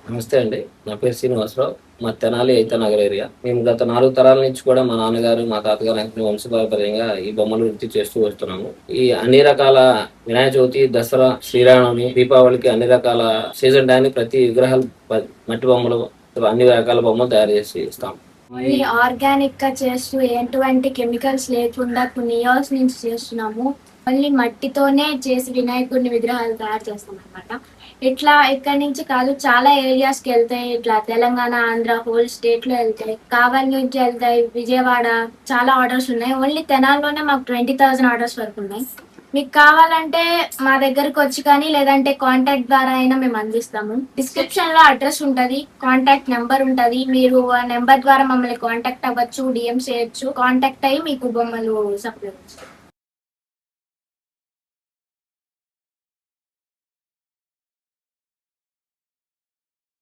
నమస్తే అండి. నా పేరు శ్రీనివాసరావు. మా తెనాలి అయితే నగర్ ఏరియా. మేము గత 4 తరాల నుంచి కూడా మా నాన్నగారు, మా తాతగారు అంటే వంశపారంపర్యంగా ఈ బొమ్మలు వృత్తి చేస్తూ వస్తున్నాము. ఈ అన్ని రకాల వినాయక చవితి, దసరా, శ్రీరామనవమి, దీపావళికి అన్ని రకాల సీజన్ టయానికి ప్రతి విగ్రహాలు మట్టి బొమ్మలు అన్ని రకాల బొమ్మలు తయారు చేసి ఇస్తాం. ఓన్లీ ఆర్గానిక్ గా చేస్తూ ఎటువంటి కెమికల్స్ లేకుండా కొన్ని ఇయర్స్ నుంచి చేస్తున్నాము. ఓన్లీ మట్టితోనే చేసి వినాయకుడిని విగ్రహాలు తయారు చేస్తాం అనమాట. ఇట్లా ఇక్కడి నుంచి కాదు, చాలా ఏరియాస్ కి వెళ్తాయి. ఇట్లా తెలంగాణ, ఆంధ్ర, హోల్ స్టేట్ లో వెళ్తాయి. కావలి నుంచి వెళ్తాయి, విజయవాడ, చాలా ఆర్డర్స్ ఉన్నాయి. ఓన్లీ తెనాల్లోనే మాకు 20,000 ఆర్డర్స్ వరకు ఉన్నాయి. మీకు కావాలంటే మా దగ్గరకు వచ్చి కానీ, లేదంటే కాంటాక్ట్ ద్వారా అయినా మేము అందిస్తాము. డిస్క్రిప్షన్ లో అడ్రస్ ఉంటది, కాంటాక్ట్ నెంబర్ ఉంటది. మీరు ఆ నెంబర్ ద్వారా మమ్మల్ని కాంటాక్ట్ అవ్వచ్చు, డిఎం చేయొచ్చు. కాంటాక్ట్ అయ్యి మీకు బొమ్మలు సప్లై